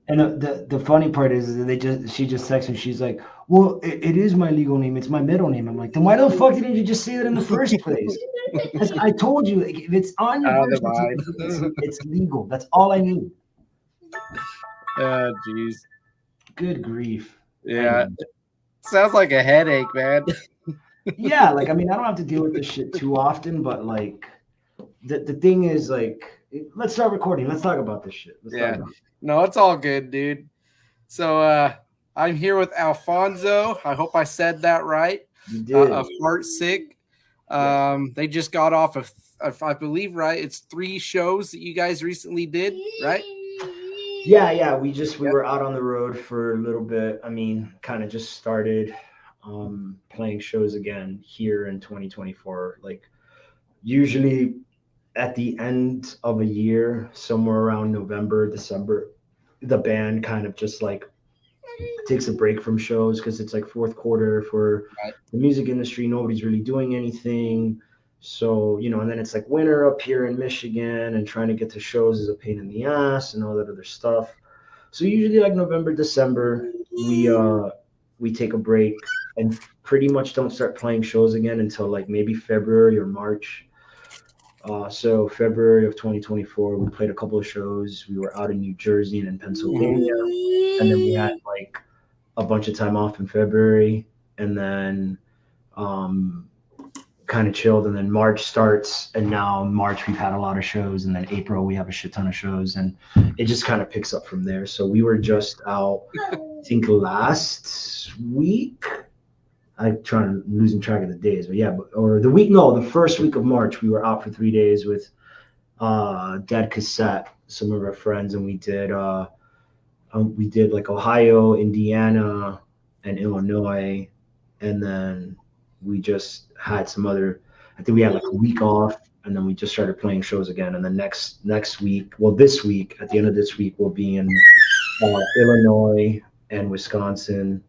And the funny part is that she just texted me. She's like, "Well, it is my legal name. It's my middle name." I'm like, "Then why the fuck didn't you just say that in the first place?" I told you, like, if it's on your birth certificate, it's legal. That's all I need. Oh, jeez. Good grief. Yeah. Sounds like a headache, man. Yeah, like, I mean, I don't have to deal with this shit too often, but like the thing is, like, let's start recording. Let's talk about this shit. No, it's all good, dude. So I'm here with Alfonso. I hope I said that right. You did. Of HEARTSICK. They just got off of, I believe, right? It's 3 shows that you guys recently did, right? Yeah. We were out on the road for a little bit. I mean, kind of just started playing shows again here in 2024. Like, usually at the end of a year, somewhere around November, December, the band kind of just like takes a break from shows because it's like fourth quarter for the music industry. Nobody's really doing anything. So, and then it's like winter up here in Michigan, and trying to get to shows is a pain in the ass and all that other stuff. So usually like November, December, we take a break and pretty much don't start playing shows again until like maybe February or March. So February of 2024, we played a couple of shows. We were out in New Jersey and in Pennsylvania, and then we had like a bunch of time off in February, and then kind of chilled. And then March starts, and now March we've had a lot of shows, and then April we have a shit ton of shows, and it just kind of picks up from there. So we were just out, I think last week. I'm losing track of the days, but yeah, the first week of March, we were out for 3 days with Dead Cassette, some of our friends, and we did like Ohio, Indiana, and Illinois, and then we just had some other. I think we had like a week off, and then we just started playing shows again. And then next week, this week, at the end of this week, we'll be in Illinois and Wisconsin.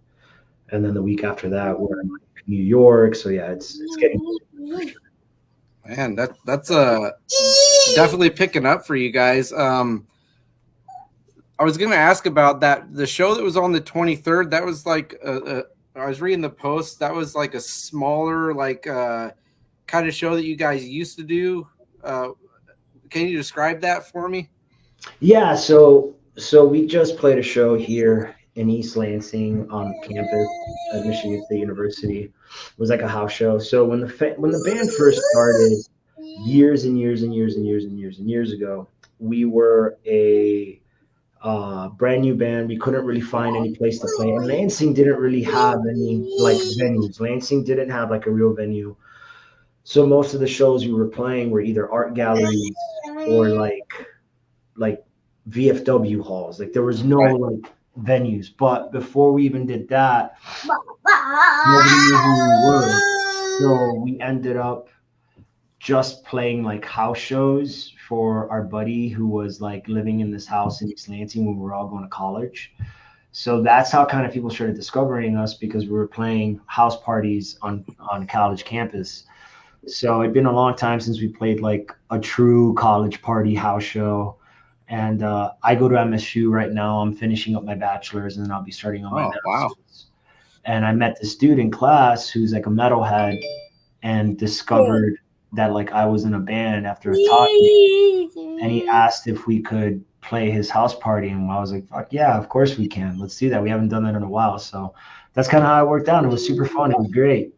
And then the week after that, we're in New York. So yeah, it's getting. Man, that's definitely picking up for you guys. I was going to ask about that. The show that was on the 23rd, that was like I was reading the post. That was like a smaller, like kind of show that you guys used to do. Can you describe that for me? Yeah. So we just played a show here in East Lansing on campus at Michigan State University. It was like a house show. So when the band first started, years and years ago, we were a brand new band. We couldn't really find any place to play, and Lansing didn't really have any like venues. Lansing didn't have like a real venue. So most of the shows we were playing were either art galleries or like VFW halls. Like, there was no like venues. But before we even did that, nobody knew who we were. So we ended up just playing like house shows for our buddy who was like living in this house in East Lansing when we were all going to college. So that's how kind of people started discovering us, because we were playing house parties on college campus. So it'd been a long time since we played like a true college party house show. And I go to MSU right now. I'm finishing up my bachelor's, and then I'll be starting on my master's. Wow. And I met this dude in class who's like a metalhead, and discovered that like I was in a band after a talk. And he asked if we could play his house party, and I was like, "Fuck yeah, of course we can. Let's do that." We haven't done that in a while, so that's kind of how it worked out. It was super fun. It was great.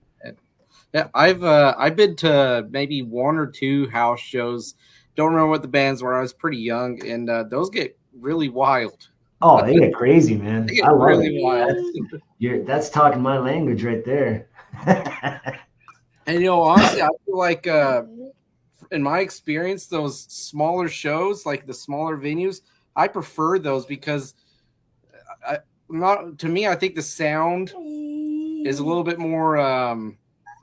Yeah, I've been to maybe 1 or 2 house shows. Don't remember what the bands were. I was pretty young, and those get really wild. Oh, they get crazy, man. They get really wild. That's talking my language right there. And honestly, I feel like in my experience, those smaller shows, like the smaller venues, I prefer those because to me, I think the sound is a little bit more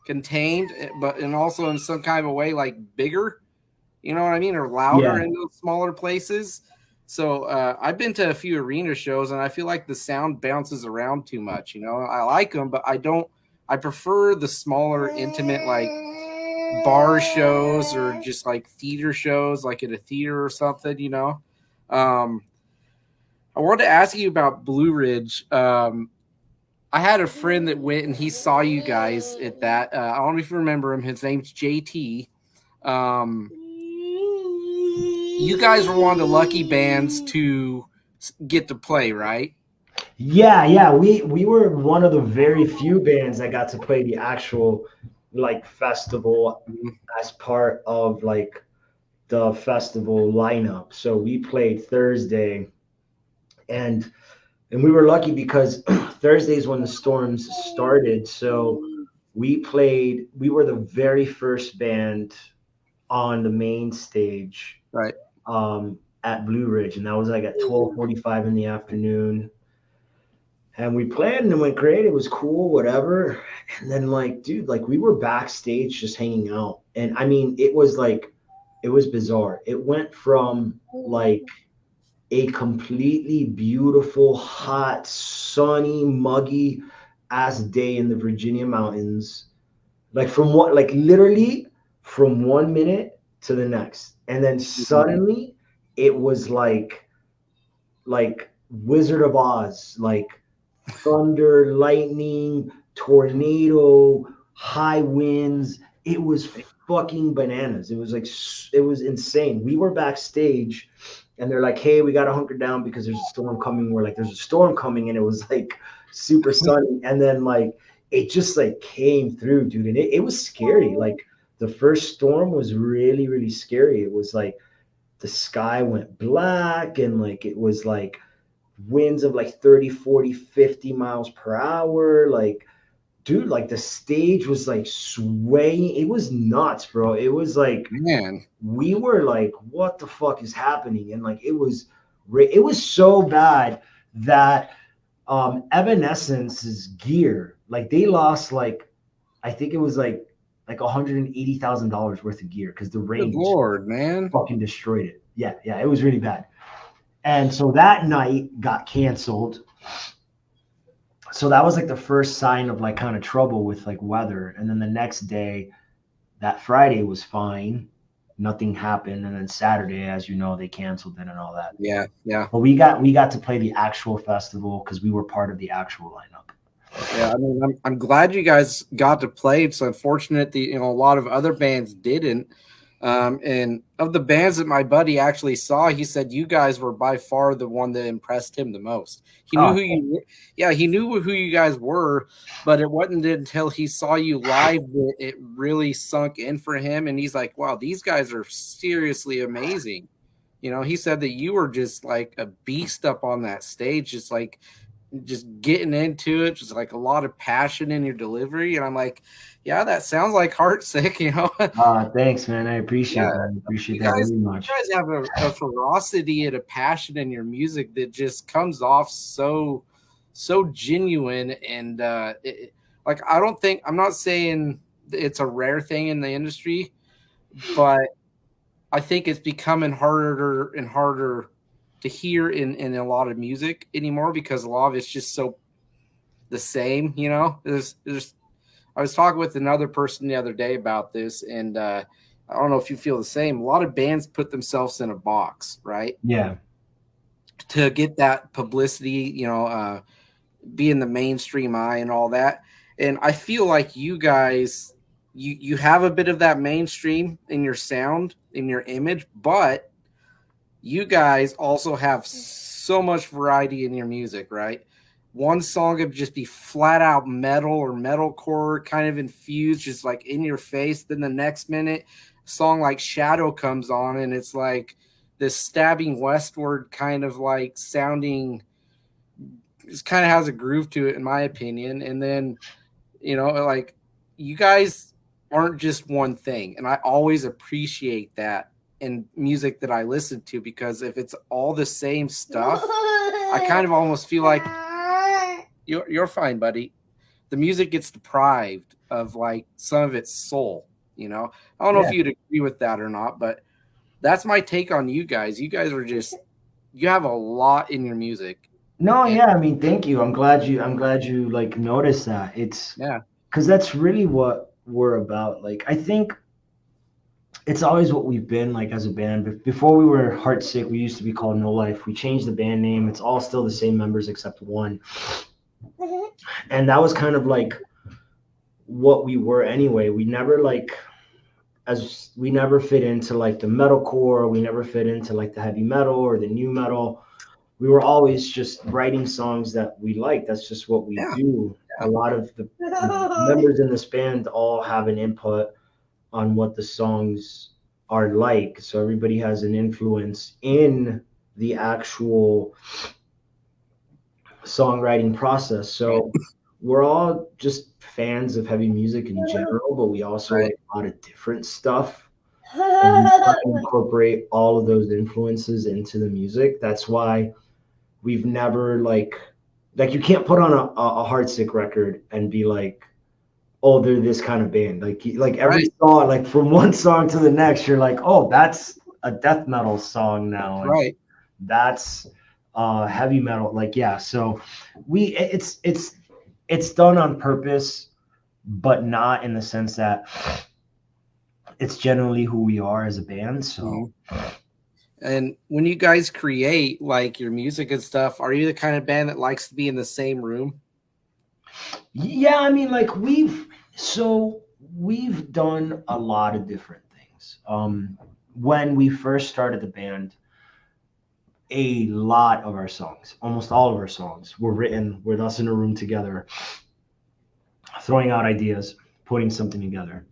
contained, and also in some kind of a way like bigger. You know what I mean? Or louder in those smaller places. So I've been to a few arena shows, and I feel like the sound bounces around too much. I like them, but I prefer the smaller, intimate, like bar shows or just like theater shows, like at a theater or something, I wanted to ask you about Blue Ridge. I had a friend that went and he saw you guys at that. I don't know if you remember him. His name's JT. You guys were one of the lucky bands to get to play, right? Yeah. We were one of the very few bands that got to play the actual like festival as part of like the festival lineup. So we played Thursday, and we were lucky because Thursday is when the storms started. So we were the very first band on the main stage, right, at Blue Ridge, and that was like at 12:45 in the afternoon. And we played and it went great. It was cool, whatever. And then like, dude, like we were backstage just hanging out. And I mean, it was bizarre. It went from like a completely beautiful, hot, sunny, muggy ass day in the Virginia mountains. Like literally from 1 minute to the next. And then suddenly it was like Wizard of Oz, like thunder, lightning, tornado, high winds. It was fucking bananas. It was insane. We were backstage and they're like, hey, we got to hunker down because there's a storm coming. We're like, there's a storm coming. And it was like super sunny. And then like, it just like came through, dude. And it was scary. Like the first storm was really, really scary. It was like the sky went black and like, it was like winds of like 30, 40, 50 miles per hour. Like, dude, like the stage was like swaying. It was nuts, bro. It was like, man, we were like, what the fuck is happening? And like, it was so bad that Evanescence's gear, like they lost like, I think it was like $180,000 worth of gear because the rain, good Lord, man, fucking destroyed it. Yeah, it was really bad. And so that night got canceled. So that was like the first sign of like kind of trouble with like weather. And then the next day, that Friday was fine. Nothing happened. And then Saturday, as you know, they canceled it and all that. Yeah. But we got to play the actual festival because we were part of the actual lineup. Yeah, I mean, I'm glad you guys got to play. It's unfortunate that a lot of other bands didn't. And of the bands that my buddy actually saw, he said you guys were by far the one that impressed him the most. He knew he knew who you guys were, but it wasn't until he saw you live that it really sunk in for him. And he's like, wow, these guys are seriously amazing. He said that you were just like a beast up on that stage, just getting into it, just like a lot of passion in your delivery. And I'm like, yeah, that sounds like Heartsick, Thanks, man. I appreciate that. I appreciate that very much. You guys have a ferocity and a passion in your music that just comes off so genuine. And I'm not saying it's a rare thing in the industry, but I think it's becoming harder and harder to hear in a lot of music anymore because a lot of it's just so the same. I was talking with another person the other day about this, and I don't know if you feel the same. A lot of bands put themselves in a box, right? Yeah. To get that publicity, be in the mainstream eye and all that. And I feel like you guys, you have a bit of that mainstream in your sound, in your image, but you guys also have so much variety in your music, right? One song could just be flat out metal or metalcore kind of infused, just like in your face. Then the next minute, a song like Shadow comes on and it's like this stabbing westward kind of like sounding. It kind of has a groove to it, in my opinion. And then, like you guys aren't just one thing. And I always appreciate that in music that I listen to, because if it's all the same stuff, I kind of almost feel like you're fine, buddy. The music gets deprived of like some of its soul, I don't know if you'd agree with that or not, but that's my take on you guys. You guys are you have a lot in your music. No, yeah, I mean, thank you. I'm glad you like noticed that. It's because that's really what we're about. Like, I think it's always what we've been like as a band. But before we were Heartsick, we used to be called No Life. We changed the band name. It's all still the same members except one. And that was kind of like what we were anyway. We never like as we never fit into like the metalcore, we never fit into like the heavy metal or the new metal. We were always just writing songs that we like. That's just what we do. A lot of the members in this band all have an input on what the songs are like. So everybody has an influence in the actual songwriting process. So we're all just fans of heavy music in general, but we also like a lot of different stuff. And we try to incorporate all of those influences into the music. That's why we've never like you can't put on a Heartsick record and be like, oh, they're this kind of band. Like every song, like from one song to the next, you're like, oh, that's a death metal song now. And that's heavy metal. Like, yeah. So it's done on purpose, but not in the sense that it's generally who we are as a band. So and when you guys create like your music and stuff, are you the kind of band that likes to be in the same room? Yeah, I mean, like we've done a lot of different things. When we first started the band, a lot of our songs, almost all of our songs, were written with us in a room together, throwing out ideas, putting something together.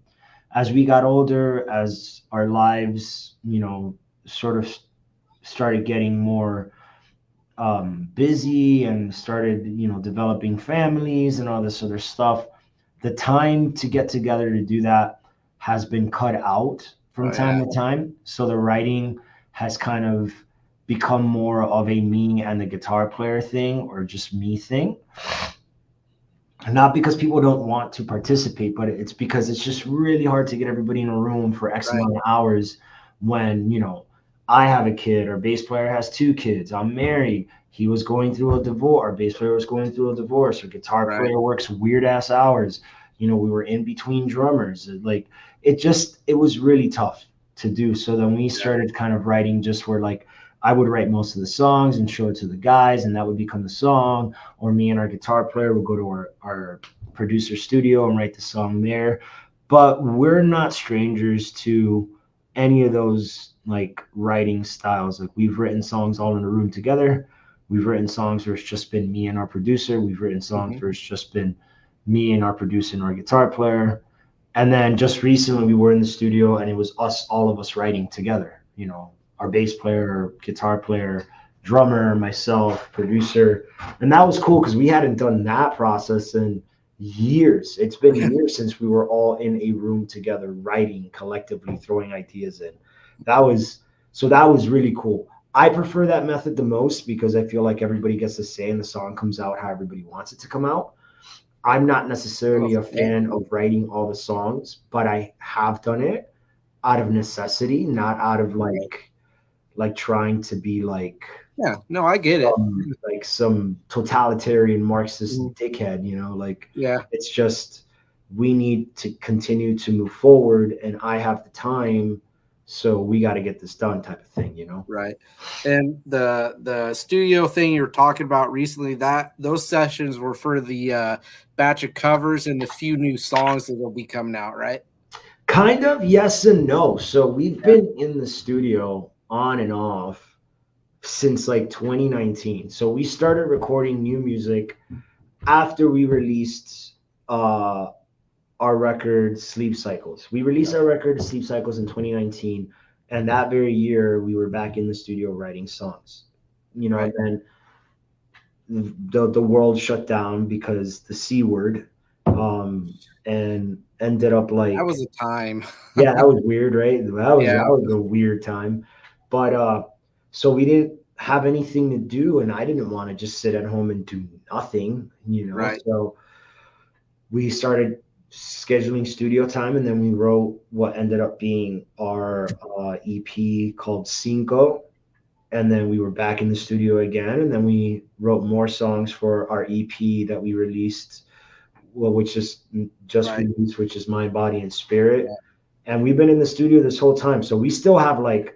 As we got older, as our lives, sort of started getting more busy and started, developing families and all this other stuff, the time to get together to do that has been cut out from time to time. So the writing has kind of become more of a me and the guitar player thing, or just me thing. Not because people don't want to participate, but it's because it's just really hard to get everybody in a room for X amount of hours when, I have a kid, our bass player has 2 kids, I'm married, he was going through a divorce, our bass player was going through a divorce, our guitar player works weird ass hours. We were in between drummers. Like it was really tough to do. So then we started kind of writing just where like I would write most of the songs and show it to the guys, and that would become the song. Or me and our guitar player would go to our producer studio and write the song there. But we're not strangers to any of those like writing styles. Like we've written songs all in a room together. We've written songs where it's just been me and our producer. We've written songs where it's just been me and our producer and our guitar player. And then just recently we were in the studio and it was all of us writing together, our bass player, guitar player, drummer, myself, producer. And that was cool because we hadn't done that process in years. It's been years since we were all in a room together, writing collectively, throwing ideas in. That was really cool. I prefer that method the most because I feel like everybody gets to say and the song comes out how everybody wants it to come out. I'm not necessarily a fan of writing all the songs, but I have done it out of necessity, not out of like trying to be like, I get it, like some totalitarian Marxist dickhead, it's just we need to continue to move forward and I have the time, so we got to get this done type of thing, right. And the studio thing you were talking about recently, that those sessions were for the batch of covers and the few new songs that will be coming out, right? Kind of yes and no. So we've been in the studio on and off since like 2019. So we started recording new music after we released our record Sleep Cycles. We released our record Sleep Cycles in 2019, and that very year we were back in the studio writing songs. And then the world shut down because the C word, and ended up like that was a time. Yeah, that was weird, right? That was a weird time. But so we didn't have anything to do, and I didn't want to just sit at home and do nothing, So we started scheduling studio time, and then we wrote what ended up being our EP called Cinco. And then we were back in the studio again, and then we wrote more songs for our EP that we released, which is just released, which is Mind, Body, and Spirit. And we've been in the studio this whole time. So we still have like,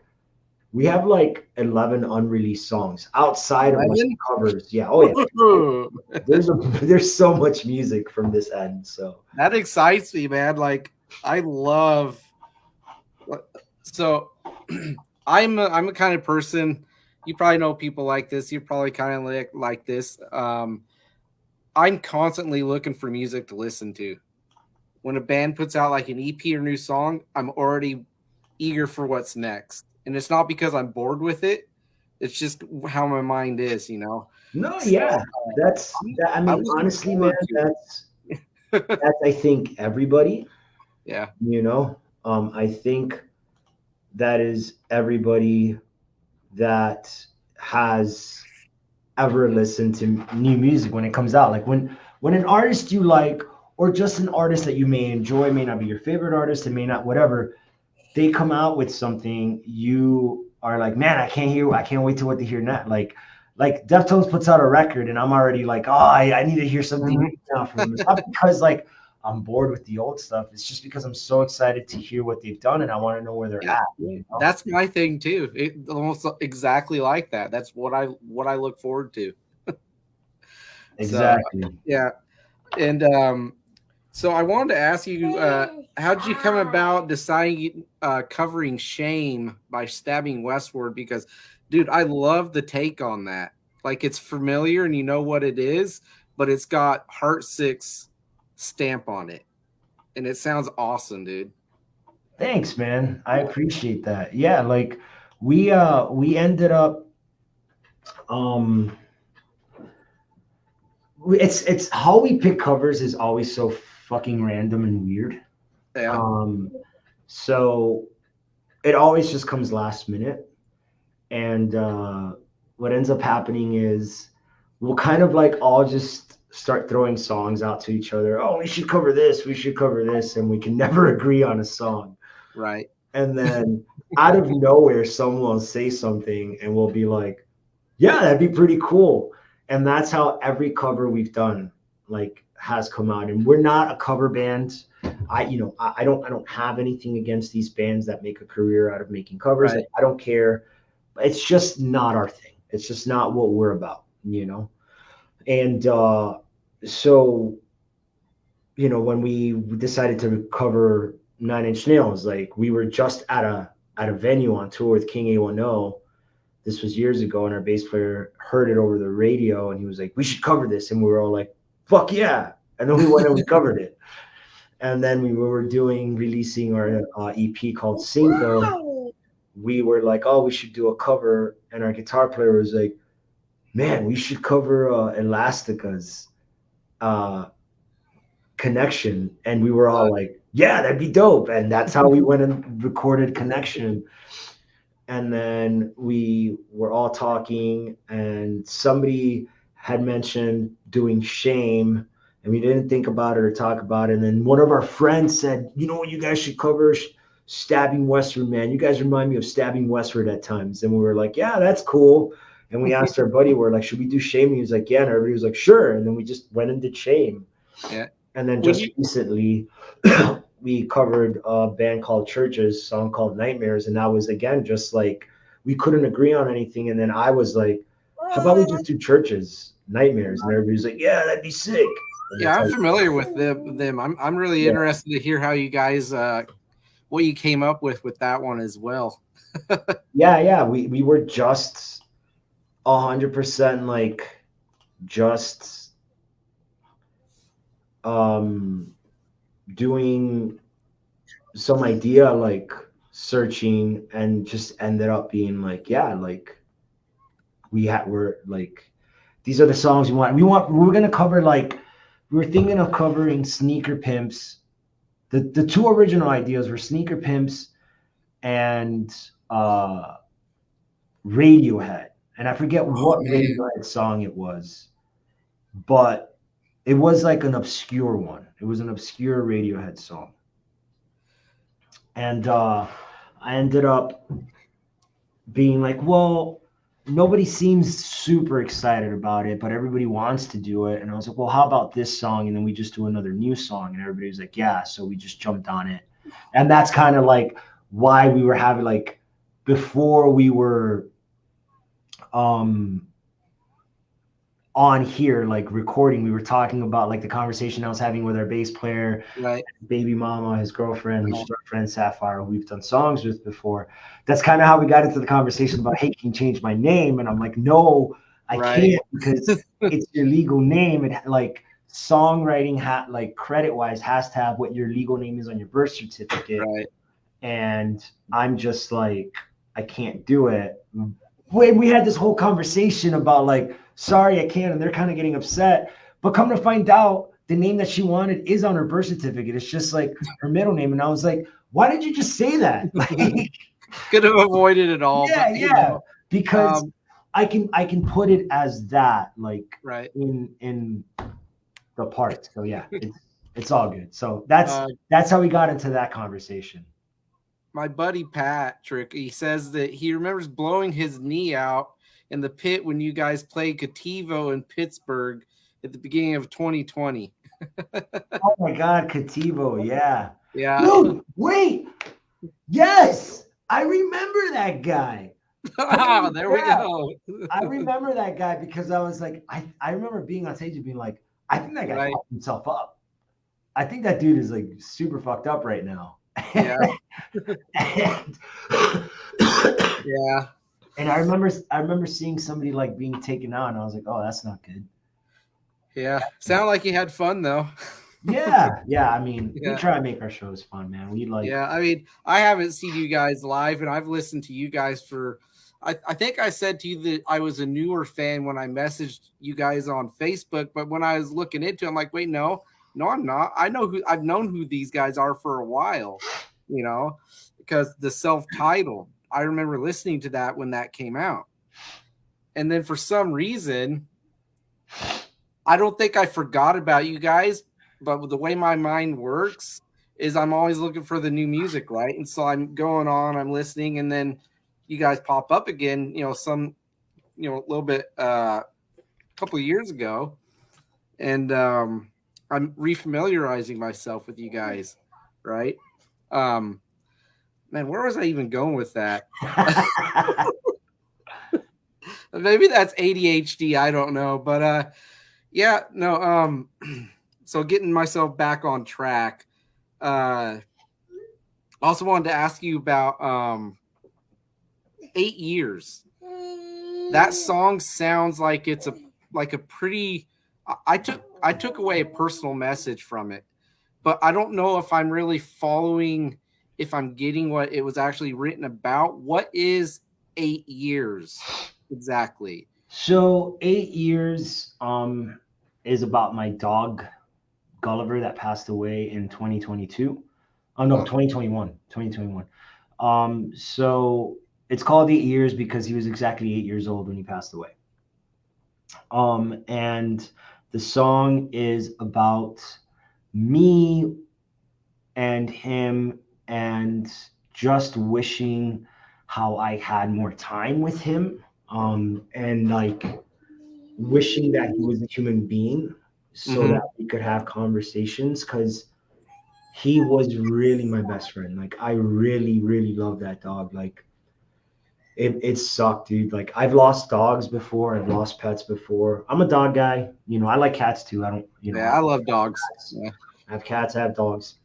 11 unreleased songs outside of like covers. Yeah. Oh yeah. There's so much music from this end. So that excites me, man. Like I love, so I'm a kind of person, you probably know people like this. You're probably kind of like this. I'm constantly looking for music to listen to. When a band puts out like an EP or new song, I'm already eager for what's next. And it's not because I'm bored with it. It's just how my mind is, you know? No, yeah. I mean, honestly, man, that's, I think everybody. Yeah. You know, I think that is everybody that has ever listened to new music when it comes out. Like when an artist you like, or just an artist that you may enjoy, may not be your favorite artist, it may not, whatever, they come out with something, you are like, man, I can't wait to what to hear next. Like Deftones puts out a record and I'm already like, oh, I need to hear something new now from them. It's not because like I'm bored with the old stuff. It's just because I'm so excited to hear what they've done and I want to know where they're at. You know? That's my thing too. It almost exactly like that. That's what I look forward to. Exactly. So, yeah. And so I wanted to ask you, how did you come about deciding covering Shame by Stabbing Westward? Because, dude, I love the take on that. Like, it's familiar and you know what it is, but it's got HEARTSICK's stamp on it. And it sounds awesome, dude. Thanks, man. I appreciate that. Yeah, like we ended up it's how we pick covers is always so fucking random and weird. Yeah. So it always just comes last minute. And what ends up happening is we'll kind of like all just start throwing songs out to each other. Oh, we should cover this. We should cover this. And we can never agree on a song. Right. And then out of nowhere, someone will say something and we'll be like, yeah, that'd be pretty cool. And that's how every cover we've done like has come out. And we're not a cover band. I don't have anything against these bands that make a career out of making covers. Right. I don't care. It's just not our thing. It's just not what we're about, you know? And so, you know, when we decided to cover Nine Inch Nails, like we were just at a venue on tour with King A10. This was years ago, and our bass player heard it over the radio, and he was like, "We should cover this," and we were all like, "Fuck yeah!" And then we went and we covered it. And then we were releasing our EP called Cinco. We were like, "Oh, we should do a cover," and our guitar player was like, "Man, we should cover Elastica's Connection," and we were all like, "Yeah, that'd be dope." And that's how we went and recorded Connection. And then we were all talking, and somebody had mentioned doing Shame, and we didn't think about it or talk about it. And then one of our friends said, "You know what, you guys should cover Stabbing Westward, man. You guys remind me of Stabbing Westward at times." And we were like, "Yeah, that's cool." And we asked our buddy, we're like, "Should we do Shame?" And he was like, "Yeah." And everybody was like, "Sure." And then we just went and did Shame. Yeah. And then just recently, we covered a band called Church's song called Nightmares. And that was, again, just like we couldn't agree on anything. And then I was like, how about we just do Church's Nightmares? And everybody's like, yeah, that'd be sick. Yeah, I'm familiar with them. I'm really interested to hear how you guys, what you came up with that one as well. Yeah. We were just 100% like just doing some idea like searching, and just ended up being like, yeah, like we're like, these are the songs we're gonna cover. Like we were thinking of covering Sneaker Pimps. The two original ideas were Sneaker Pimps and Radiohead, and I forget what Radiohead song it was, but it was like an obscure one. It was an obscure Radiohead song. And I ended up being like, well, nobody seems super excited about it, but everybody wants to do it. And I was like, well, how about this song? And then we just do another new song. And everybody was like, yeah. So we just jumped on it. And that's kind of like why we were having, like, before we were on here, like, recording, we were talking about, like, the conversation I was having with our bass player, Right. baby mama, his girlfriend, who's our friend Sapphire, who we've done songs with before. That's kind of how we got into the conversation about, hey, can you change my name? And I'm like, no, I can't, because it's your legal name. It, like, songwriting, like, credit wise, has to have what your legal name is on your birth certificate. Right. And I'm just like, I can't do it. We had this whole conversation about, like, sorry, I can't, and they're kind of getting upset. But come to find out, the name that she wanted is on her birth certificate. It's just like her middle name. And I was like, why did you just say that? Like, could have avoided it all. Yeah, but, yeah. Because I can put it as that, like, right, in the part. So yeah, it's all good. So that's how we got into that conversation. My buddy Patrick, he says that he remembers blowing his knee out in the pit when you guys played Cativo in Pittsburgh at the beginning of 2020. Oh my God, Cativo, yeah. Yeah. Dude, wait. Yes, I remember that guy. Oh, there we go. I remember that guy because I was like, I remember being on stage and being like, I think that guy fucked himself up. I think that dude is, like, super fucked up right now. Yeah. Yeah. And I remember seeing somebody, like, being taken out, and I was like, oh, that's not good. Yeah. Sound like you had fun though. Yeah. I mean, we try to make our shows fun, man. We like. Yeah. I mean, I haven't seen you guys live, and I've listened to you guys for. I think I said to you that I was a newer fan when I messaged you guys on Facebook, but when I was looking into it, I'm like, wait, no, I'm not. I've known who these guys are for a while, because the self-titled. I remember listening to that when that came out. And then for some reason, I don't think I forgot about you guys, but the way my mind works is I'm always looking for the new music, right? And so I'm going on, I'm listening, and then you guys pop up again, a little bit, a couple of years ago. And I'm refamiliarizing myself with you guys, right? Man, where was I even going with that? Maybe that's ADHD. I don't know. But so getting myself back on track. Also wanted to ask you about 8 years. That song sounds like it's a pretty. I took away a personal message from it, but I don't know if I'm really following. If I'm getting what it was actually written about. What is 8 years exactly? So 8 years is about my dog Gulliver that passed away in 2022. Oh no, 2021. So it's called 8 years because he was exactly 8 years old when he passed away. And the song is about me and him, and just wishing how I had more time with him, and, like, wishing that he was a human being so that we could have conversations, because he was really my best friend. Like, I really, really love that dog. Like, it sucked, dude. Like, I've lost dogs before. I've lost pets before. I'm a dog guy. I like cats too. I don't, I love dogs. Yeah. I have cats, I have dogs.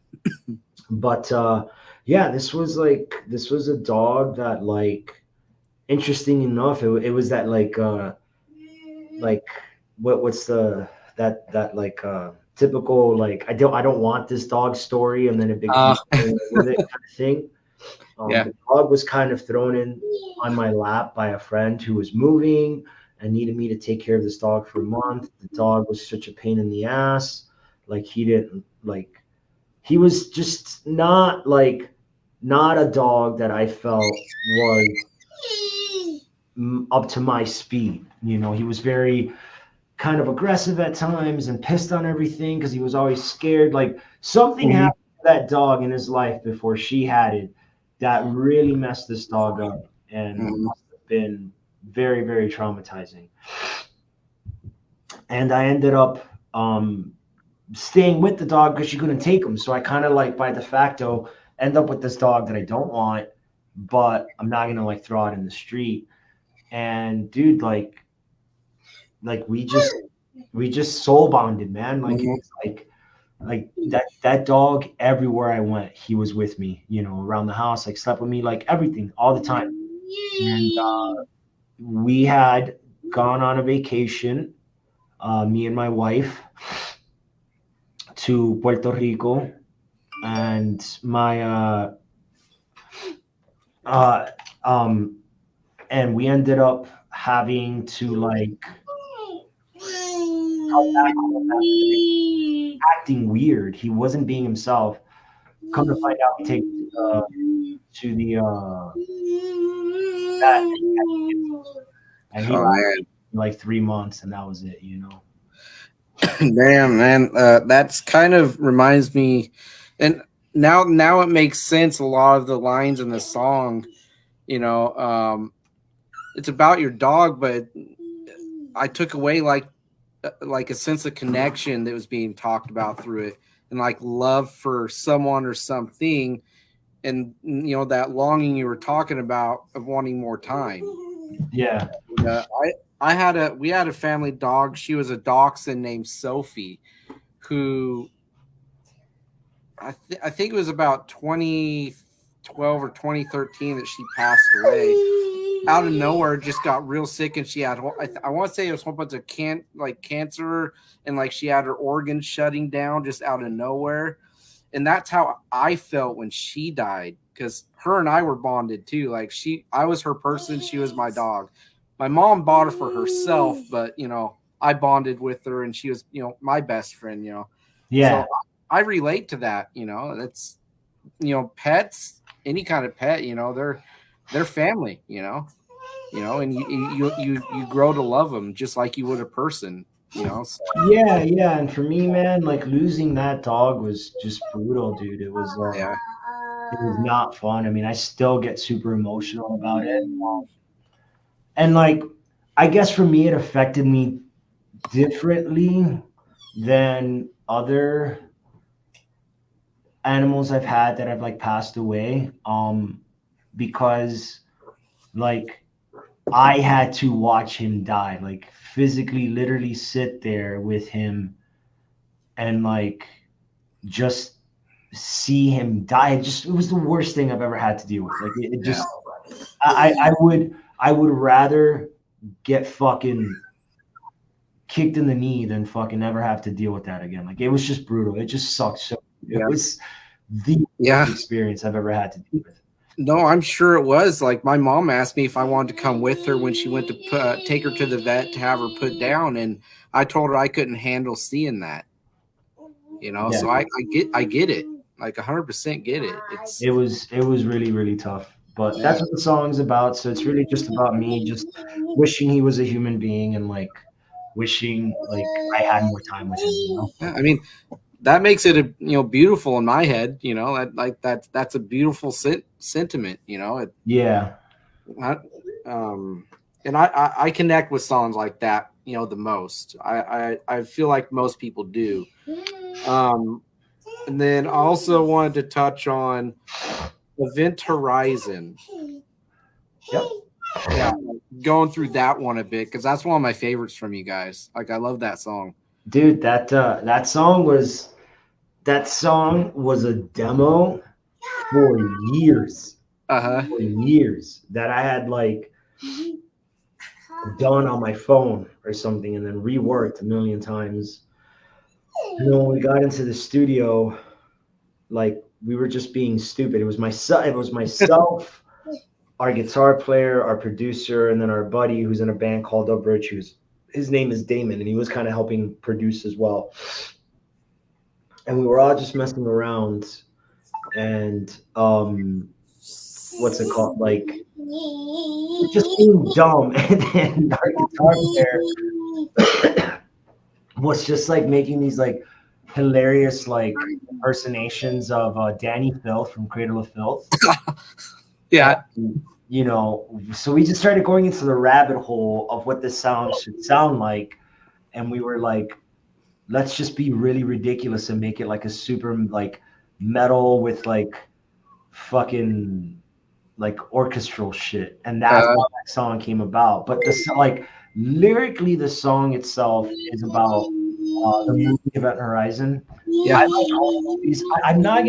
But yeah, this was a dog that, like, interesting enough, it was that, like what's the that like typical, like, I don't want this dog story, and then it becomes with it kind of thing. The dog was kind of thrown in on my lap by a friend who was moving and needed me to take care of this dog for a month. The dog was such a pain in the ass. Like, he was just not a dog that I felt was up to my speed. He was very kind of aggressive at times and pissed on everything because he was always scared. Like, something happened to that dog in his life before she had it that really messed this dog up, and must have been very, very traumatizing. And I ended up staying with the dog because she couldn't take him. So I kind of, like, by de facto end up with this dog that I don't want, but I'm not gonna like throw it in the street. And dude, like we just soul bonded, man. Like it was like that dog, everywhere I went, he was with me, you know, around the house, like slept with me, like everything, all the time. And we had gone on a vacation, me and my wife, to Puerto Rico, and my and we ended up having to like come back home after acting weird. He wasn't being himself. Come to find out, we take to the that, and he was like 3 months, and that was it, you know. Damn, man, that's kind of reminds me, and now it makes sense. A lot of the lines in the song, you know, it's about your dog, but I took away like a sense of connection that was being talked about through it, and like love for someone or something, and you know that longing you were talking about of wanting more time. Yeah. We had a family dog. She was a dachshund named Sophie, who I think it was about 2012 or 2013 that she passed away. Out of nowhere, just got real sick, and she had I want to say it was a whole bunch of cancer, and like she had her organs shutting down just out of nowhere. And that's how I felt when she died, because her and I were bonded too. Like I was her person, she was my dog. My mom bought her for herself, but you know, I bonded with her, and she was, you know, my best friend, you know. Yeah. So I relate to that, you know. That's, you know, pets, any kind of pet, you know, they're family, you know, and you grow to love them just like you would a person, you know. So. Yeah, and for me, man, like losing that dog was just brutal, dude. It was it was not fun. I mean, I still get super emotional about it. And like, I guess for me, it affected me differently than other animals I've had that have like passed away. Because like I had to watch him die, like physically, literally sit there with him and like just see him die. It was the worst thing I've ever had to deal with. Like it just, I would rather get fucking kicked in the knee than fucking ever have to deal with that again. Like it was just brutal. It just sucked. So it was the worst experience I've ever had to deal with. No, I'm sure it was. Like my mom asked me if I wanted to come with her when she went to take her to the vet to have her put down, and I told her I couldn't handle seeing that. You know, so I get it. Like 100% get it. It was really, really tough. But that's what the song's about. So it's really just about me just wishing he was a human being, and like wishing like I had more time with him, you know? Yeah, I mean, that makes it beautiful in my head, you know. That's a beautiful sentiment, you know. And I connect with songs like that, you know, the most. I feel like most people do. And then I also wanted to touch on Event Horizon. Yep. Yeah, going through that one a bit, because that's one of my favorites from you guys. Like I love that song. Dude, that song was a demo for years. For years that I had like done on my phone or something, and then reworked a million times. And then when we got into the studio, like we were just being stupid. It was myself, our guitar player, our producer, and then our buddy who's in a band called Up Virtues. His name is Damon, and he was kind of helping produce as well. And we were all just messing around, and what's it called? Like just being dumb. And then our guitar player was just like making these like hilarious like impersonations of Danny Filth from Cradle of Filth. Yeah. And, you know, so we just started going into the rabbit hole of what this sound should sound like, and we were like, let's just be really ridiculous and make it like a super like metal with like fucking like orchestral shit, and that's how that song came about. But like lyrically, the song itself is about the movie Event Horizon. Yeah, I like horror movies. I'm not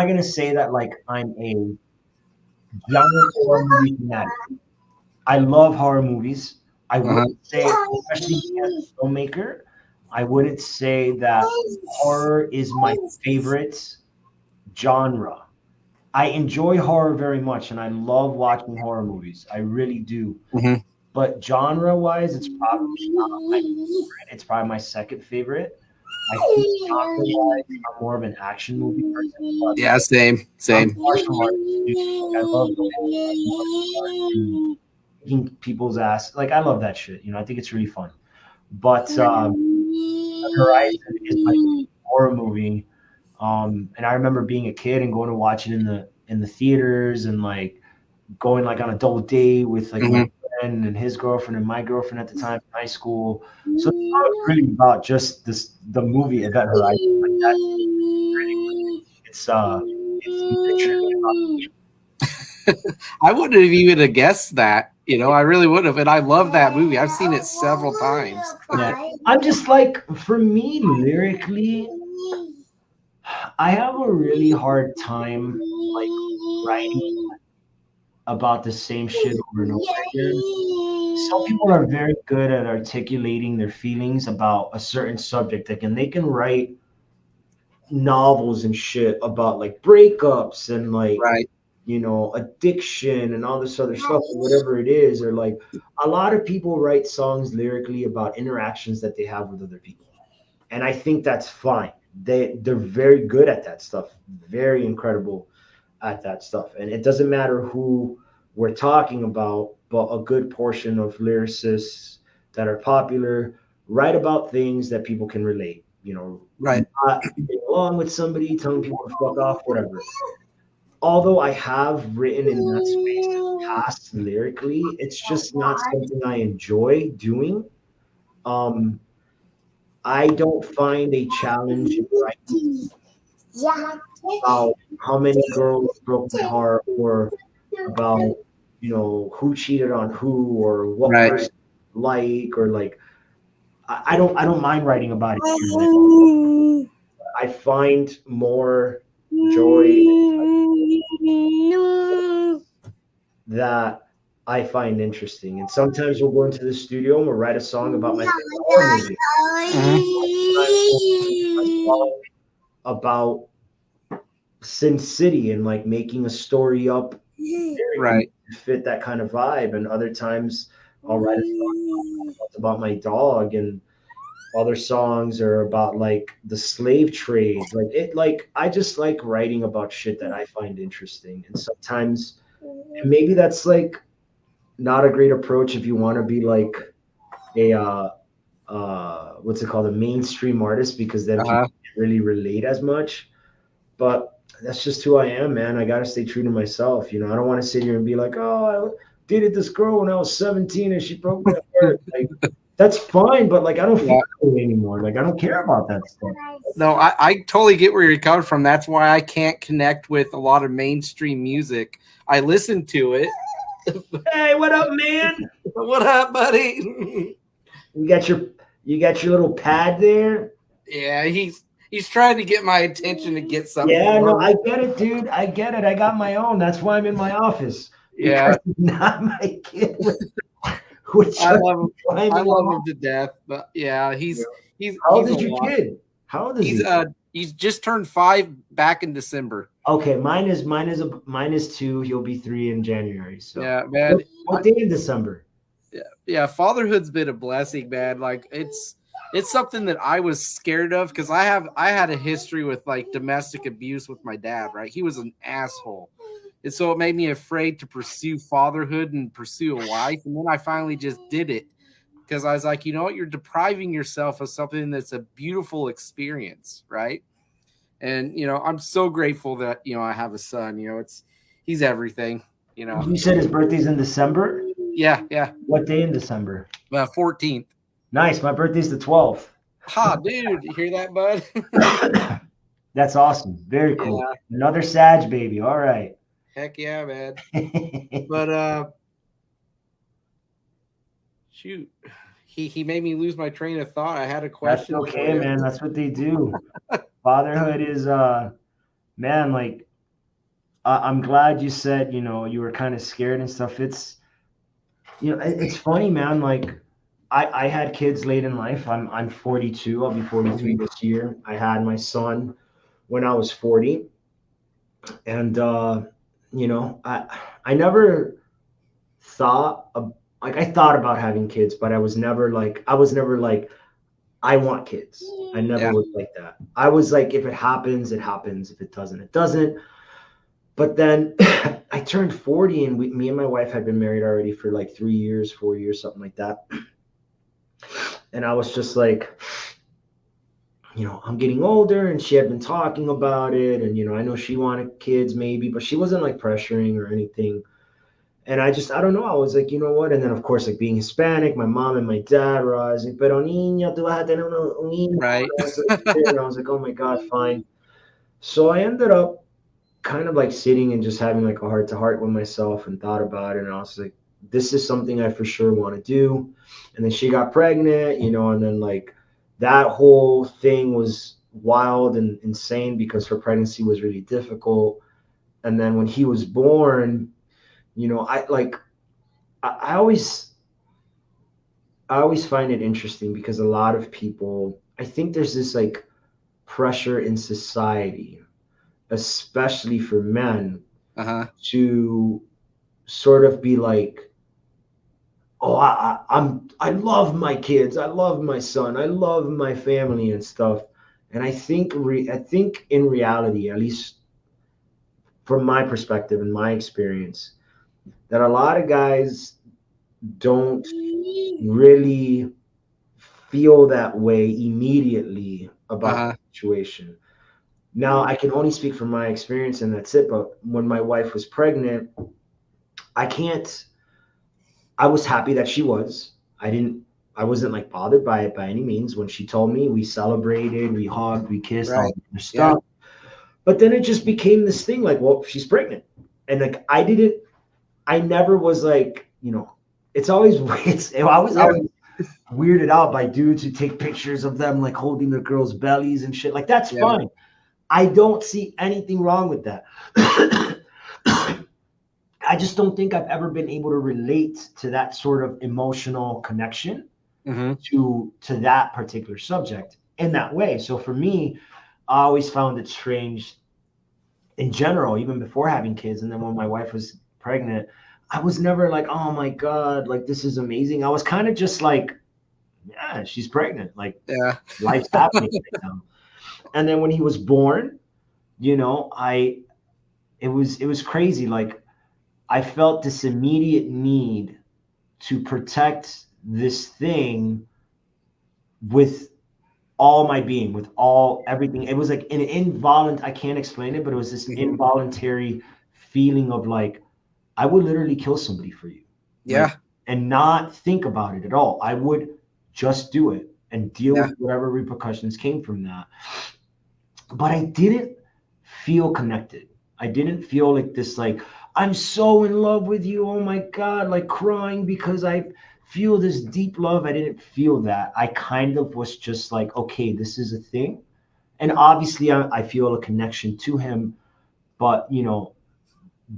gonna say that like I'm a giant horror movie fanatic. I love horror movies. I wouldn't say, especially as a filmmaker, I wouldn't say that horror is my favorite genre. I enjoy horror very much, and I love watching horror movies. I really do. But genre-wise, it's probably not my favorite. It's probably my second favorite. I think genre-wise, I'm more of an action movie person. But yeah, same. I'm martial arts, dude. I love the kicking people's ass. Like I love that shit. I think it's really fun. But Horizon is my horror movie. And I remember being a kid and going to watch it in the theaters and like going like on a double date with like my friend and his girlfriend and my girlfriend at the time in high school. So it's not really about just the movie Event Horizon. Like that. It's literally about I wouldn't have even guessed that. I really would have, and I love that movie. I've seen it several times. Yeah. I'm just like, for me, lyrically, I have a really hard time like writing about the same shit over and over again. Some people are very good at articulating their feelings about a certain subject. They can write novels and shit about like breakups and like addiction and all this other stuff, or whatever it is. Or like a lot of people write songs lyrically about interactions that they have with other people, and I think that's fine. They're very good at that stuff, very incredible at that stuff. And it doesn't matter who we're talking about, but a good portion of lyricists that are popular write about things that people can relate, Right. Not getting along with somebody, telling people to fuck off, whatever. Although I have written in that space in the past lyrically, it's just not something I enjoy doing. I don't find a challenge in writing about how many girls broke my heart, or about who cheated on who, or what person like, or like I don't mind writing about it. I find more joy that I find interesting. And sometimes we'll go into the studio and we'll write a song about my favorite horror movie. About Sin City and like making a story up to fit that kind of vibe. And other times I'll write a song about my dog, and other songs are about like the slave trade. I just like writing about shit that I find interesting. And sometimes maybe that's like not a great approach if you want to be like a what's it called, a mainstream artist, because then people can't really relate as much. But that's just who I am, man. I gotta stay true to myself. I don't want to sit here and be like, oh, I dated this girl when I was 17 and she broke my heart. Like, that's fine, but like I don't feel that way anymore. Like I don't care about that stuff. No, I totally get where you're coming from. That's why I can't connect with a lot of mainstream music. I listen to it. Hey, what up, man? What up, buddy? You got your little pad there? Yeah, he's trying to get my attention to get something. Yeah, no, I get it, dude. I get it. I got my own. That's why I'm in my office. Yeah, not my kid. I love him to death. But yeah, he's How old is your kid? How old is he? He's just turned 5 back in December. Okay, mine is 2. He'll be 3 in January. So yeah, man. What day in December? Yeah, fatherhood's been a blessing, man. Like it's something that I was scared of, because I had a history with like domestic abuse with my dad, right? He was an asshole. And so it made me afraid to pursue fatherhood and pursue a wife. And then I finally just did it, because I was like, you know what? You're depriving yourself of something that's a beautiful experience, right? And, I'm so grateful that, I have a son. He's everything, You said his birthday's in December? Yeah. What day in December? 14th. Nice. My birthday's the 12th. Ha, dude. You hear that, bud? That's awesome. Very cool. Yeah. Another Sag baby. All right. Heck yeah, man. But shoot, he made me lose my train of thought. I had a question. That's okay, man. That's what they do. Fatherhood is man, like I'm glad you said, you were kind of scared and stuff. It's it's funny, man. Like I had kids late in life. I'm 42. I'll be 43 this year. I had my son when I was 40. And I never thought of, like, I thought about having kids, but I was never like I want kids. I never was like that. I was like, if it happens, it happens. If it doesn't, it doesn't. But then I turned 40, and me and my wife had been married already for like 3 years, 4 years, something like that. And I was just like, I'm getting older, and she had been talking about it. And, I know she wanted kids maybe, but she wasn't like pressuring or anything. And I don't know. I was like, you know what? And then, of course, like being Hispanic, my mom and my dad were always like, pero niña, tú vas a tener un niño. Right. And I was like, oh my God, fine. So I ended up kind of like sitting and just having like a heart to heart with myself and thought about it. And I was like, this is something I for sure want to do. And then she got pregnant, and then like that whole thing was wild and insane because her pregnancy was really difficult. And then when he was born, I always find it interesting because a lot of people, I think there's this like pressure in society, especially for men, to sort of be like, oh, I love my kids, I love my son, I love my family and stuff. And I think in reality, at least from my perspective and my experience, that a lot of guys don't really feel that way immediately about the situation. Now, I can only speak from my experience, and that's it. But when my wife was pregnant, I was happy that she was. I wasn't like bothered by it by any means. When she told me, we celebrated, we hugged, we kissed, all the stuff. Yeah. But then it just became this thing like, well, she's pregnant. And like, I never was like, it's always I was weirded out by dudes who take pictures of them like holding their girls' bellies and shit. Like, that's fine. I don't see anything wrong with that. I just don't think I've ever been able to relate to that sort of emotional connection to that particular subject in that way. So for me, I always found it strange in general, even before having kids. And then when my wife was pregnant, I was never like, oh my God, like this is amazing. I was kind of just like, yeah, she's pregnant. Like, life's happening right now. And then when he was born, it was crazy. Like, I felt this immediate need to protect this thing with all my being, with everything. It was like an involuntary, I can't explain it, but it was this involuntary feeling of like, I would literally kill somebody for you. Yeah. Like, and not think about it at all. I would just do it and deal with whatever repercussions came from that. But I didn't feel connected. I didn't feel like this, like, I'm so in love with you, oh my God, like crying because I feel this deep love. I didn't feel that. I kind of was just like, okay, this is a thing. And obviously I feel a connection to him, but,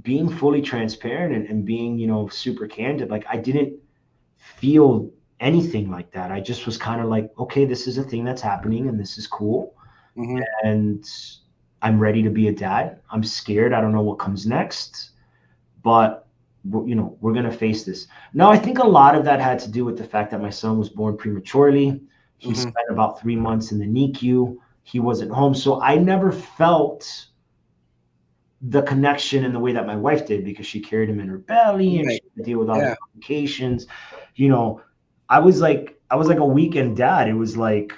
being fully transparent and being, super candid, like I didn't feel anything like that. I just was kind of like, okay, this is a thing that's happening and this is cool. And I'm ready to be a dad. I'm scared. I don't know what comes next, but we're going to face this. Now, I think a lot of that had to do with the fact that my son was born prematurely. He spent about 3 months in the NICU. He wasn't home. So I never felt the connection in the way that my wife did because she carried him in her belly and she had to deal with all the complications. I was like a weekend dad. It was like,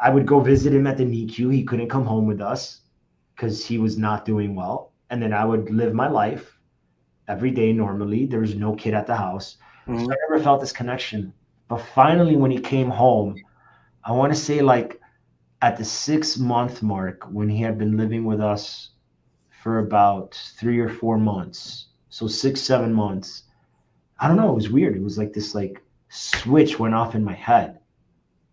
I would go visit him at the NICU. He couldn't come home with us because he was not doing well. And then I would live my life every day normally. There was no kid at the house. So I never felt this connection. But finally, when he came home, I want to say like at the 6 month mark, when he had been living with us for about 3 or 4 months, so 6, 7 months, I don't know, it was weird. It was like this like switch went off in my head.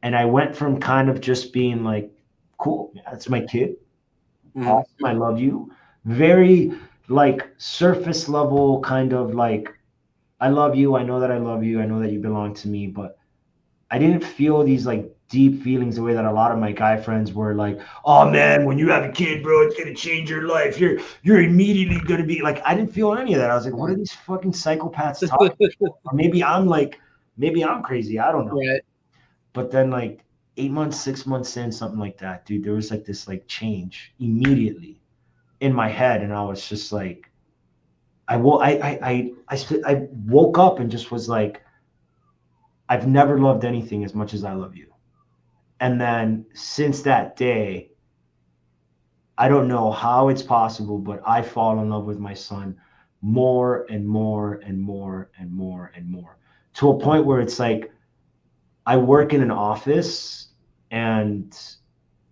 And I went from kind of just being like, cool, yeah, that's my kid. Awesome, I love you. Very like surface level kind of like, I love you. I know that I love you. I know that you belong to me. But I didn't feel these like deep feelings the way that a lot of my guy friends were like, oh man, when you have a kid, bro, it's gonna change your life. You're immediately gonna be like, I didn't feel any of that. I was like, what are these fucking psychopaths talking about? Or maybe I'm crazy. I don't know. Right. But then like 8 months, 6 months in, something like that, dude, there was like this like change immediately in my head. And I was just like, I woke up and just was like, I've never loved anything as much as I love you. And then since that day, I don't know how it's possible, but I fall in love with my son more and more and more and more and more, to a point where it's like I work in an office, and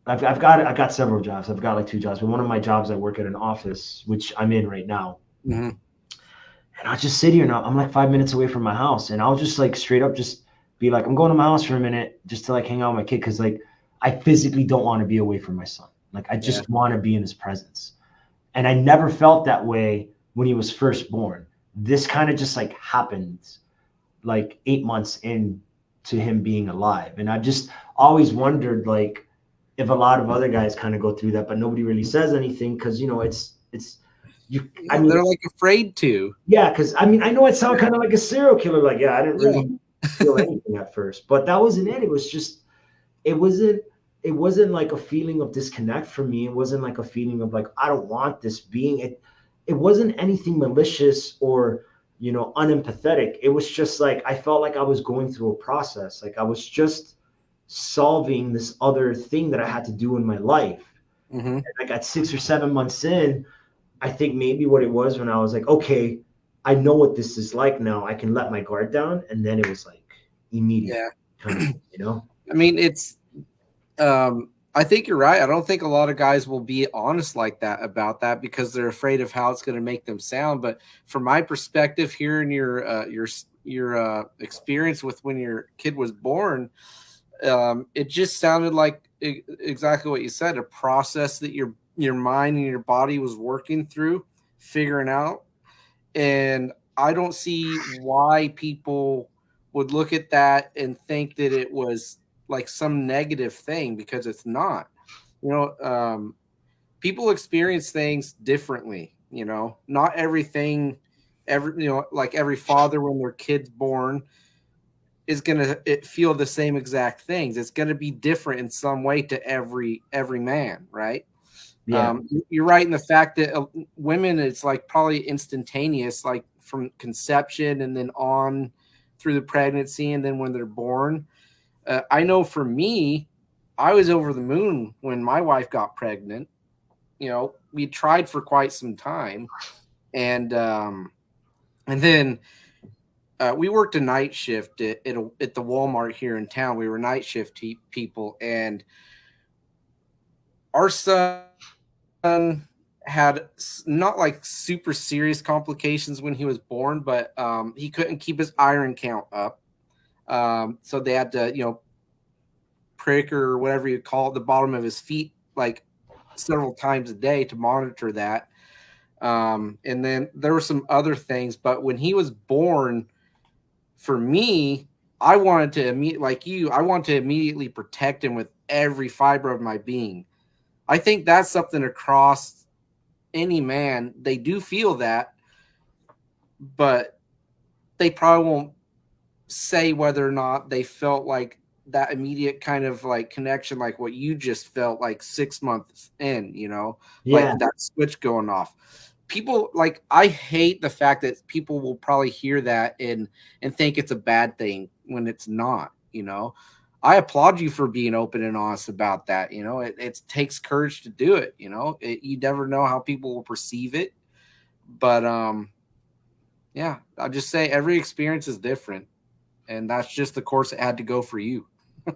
I've got several jobs. I've got like 2 jobs, but one of my jobs I work at an office, which I'm in right now. Mm-hmm. And I'll just sit here now. I'm like 5 minutes away from my house, and I'll just like straight up just be like, I'm going to my house for a minute just to like hang out with my kid, because like I physically don't want to be away from my son. Like I just want to be in his presence. And I never felt that way when he was first born. This kind of just like happened like 8 months in to him being alive. And I just always wondered like if a lot of other guys kind of go through that, but nobody really says anything because, you know, it's you. I mean, they're like afraid to. Yeah, because I mean, I know it sounds kind of like a serial killer. Like, yeah, I didn't really feel anything at first, but that wasn't it. It was just, it wasn't like a feeling of disconnect for me. It wasn't like a feeling of like, I don't want this being. It wasn't anything malicious or, you know, unempathetic. It was just like, I felt like I was going through a process. Like I was just solving this other thing that I had to do in my life. Mm-hmm. And like at 6 or 7 months in, I think maybe what it was when I was like, okay, I know what this is like now. I can let my guard down. And then it was like immediate, kind of, you know? I mean, it's, I think you're right. I don't think a lot of guys will be honest like that about that because they're afraid of how it's going to make them sound. But from my perspective, hearing your experience with when your kid was born, it just sounded like exactly what you said, a process that your mind and your body was working through, figuring out. And I don't see why people would look at that and think that it was like some negative thing, because it's not. You know, people experience things differently. You know, not everything, like every father when their kid's born is gonna feel the same exact things. It's gonna be different in some way to every man, right? Yeah. You're right in the fact that women, it's like probably instantaneous, like from conception and then on through the pregnancy and then when they're born. I know for me, I was over the moon when my wife got pregnant. You know, we tried for quite some time, and then we worked a night shift at the Walmart here in town. We were night shift people, and our son had not like super serious complications when he was born, but he couldn't keep his iron count up. So they had to, you know, prick or whatever you call it, the bottom of his feet like several times a day to monitor that. And then there were some other things, but when he was born, for me, I wanted to I want to immediately protect him with every fiber of my being. I think that's something across any man. They do feel that, but they probably won't say whether or not they felt like that immediate kind of like connection, like what you just felt like 6 months in, you know, like that switch going off. People, like, I hate the fact that people will probably hear that and think it's a bad thing when it's not, you know. I applaud you for being open and honest about that. You know, it takes courage to do it. You know, you never know how people will perceive it, but yeah, I'll just say every experience is different, and that's just the course it had to go for you.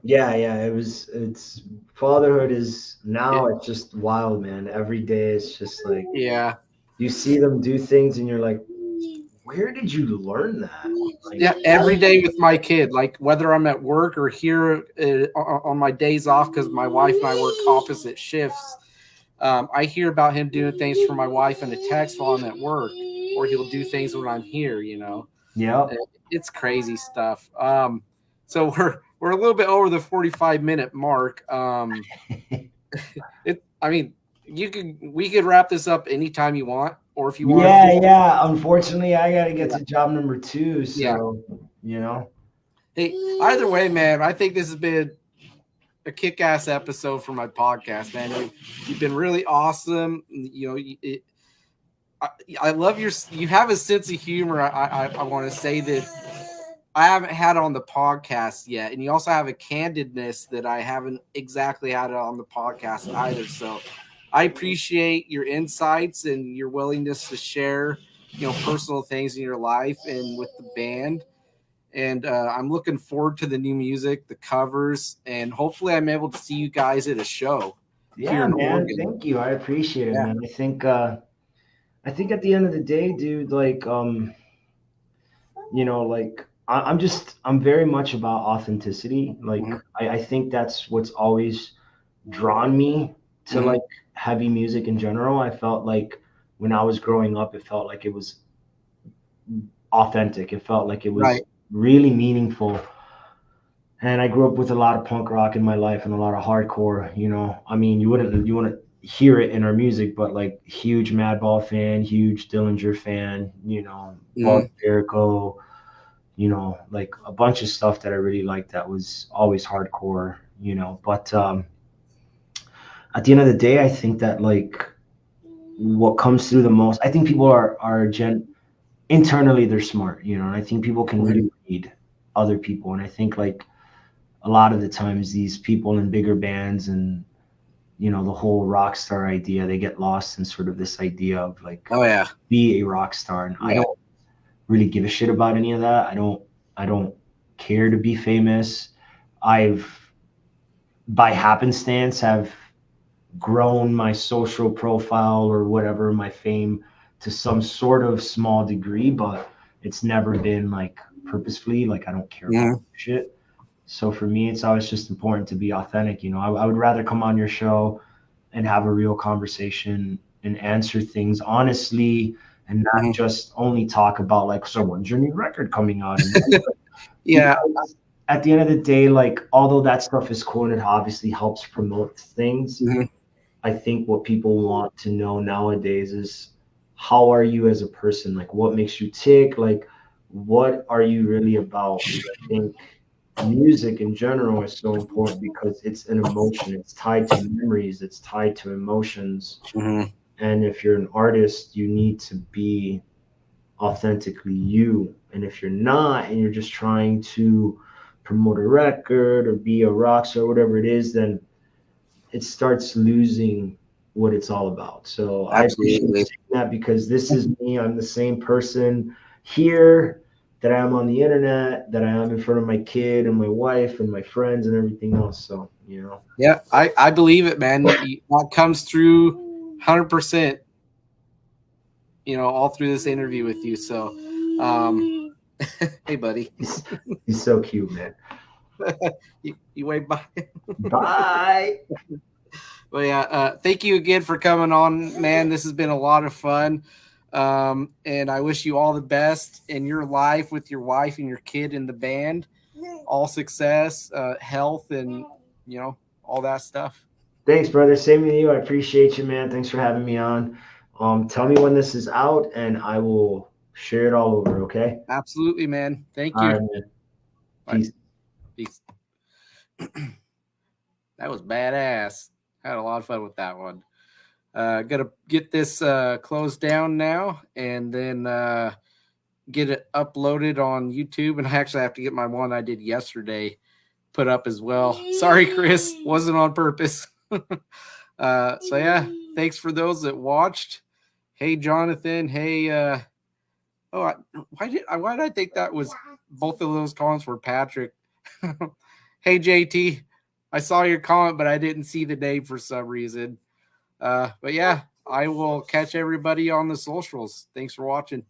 Yeah, it's fatherhood is now it's just wild, man. Every day it's just like Yeah. you see them do things and you're like, where did you learn that? Like, Yeah, every day with my kid, like whether I'm at work or here on my days off, because my wife and I work opposite shifts. I hear about him doing things for my wife in a text while I'm at work, or he'll do things when I'm here. yeah. It's crazy stuff. So we're a little bit over the 45-minute mark. I mean, we could wrap this up anytime you want, or if you want to. Yeah. Unfortunately, I got to get to job number 2, Yeah. so you know. Hey, either way, man, I think this has been a kick-ass episode for my podcast, man. You've been really awesome. I love you have a sense of humor. I want to say that I haven't had on the podcast yet, and you also have a candidness that I haven't exactly had on the podcast either. So I appreciate your insights and your willingness to share, personal things in your life and with the band. And I'm looking forward to the new music, the covers, and hopefully I'm able to see you guys at a show here Yeah, in man. Oregon. Thank you. I appreciate it, Yeah. man. I think at the end of the day, dude, like like I'm very much about authenticity. Like I think that's what's always drawn me to like heavy music in general. I felt like when I was growing up, it felt like it was authentic. It felt like it was really meaningful. And I grew up with a lot of punk rock in my life and a lot of hardcore, I mean, you wouldn't hear it in our music, but like huge Madball fan, huge Dillinger fan, Paul Jericho, like a bunch of stuff that I really liked that was always hardcore, but at the end of the day, I think that like what comes through the most, I think people are internally they're smart, and I think people can really read other people. And I think like a lot of the times these people in bigger bands and the whole rock star idea, they get lost in sort of this idea of like, be a rock star. And I don't really give a shit about any of that. I don't care to be famous. I've by happenstance have grown my social profile or whatever, my fame, to some sort of small degree, but it's never been like purposefully. Like I don't care about shit. So for me, it's always just important to be authentic. I would rather come on your show and have a real conversation and answer things honestly and not just only talk about like, so when's your new record coming out? Yeah. Because at the end of the day, like, although that stuff is cool and it obviously helps promote things, I think what people want to know nowadays is how are you as a person? Like, what makes you tick? Like, what are you really about? And I think music in general is so important because it's an emotion. It's tied to memories. It's tied to emotions. And if you're an artist, you need to be authentically you. And if you're not, and you're just trying to promote a record or be a rock star or whatever it is, then it starts losing what it's all about. So I appreciate you saying that because this is me. I'm the same person here that I am on the internet, that I am in front of my kid and my wife and my friends and everything else. So, Yeah, I believe it, man. That comes through 100%, all through this interview with you. So, hey, buddy. He's so cute, man. You wave bye. Bye. Well, yeah, thank you again for coming on, man. This has been a lot of fun. And I wish you all the best in your life with your wife and your kid in the band. All success, health, and, all that stuff. Thanks, brother. Same to you. I appreciate you, man. Thanks for having me on. Tell me when this is out and I will share it all over, okay? Absolutely, man. Thank you. All right, man. Peace. Peace. That was badass. I had a lot of fun with that one. Gonna get this closed down now and then get it uploaded on YouTube. And I actually have to get my one I did yesterday put up as well. Sorry, Chris, wasn't on purpose. So yeah, thanks for those that watched. Hey, Jonathan. Hey, why did I think that was both of those comments were Patrick? Hey, JT, I saw your comment, but I didn't see the name for some reason. But yeah, I will catch everybody on the socials. Thanks for watching.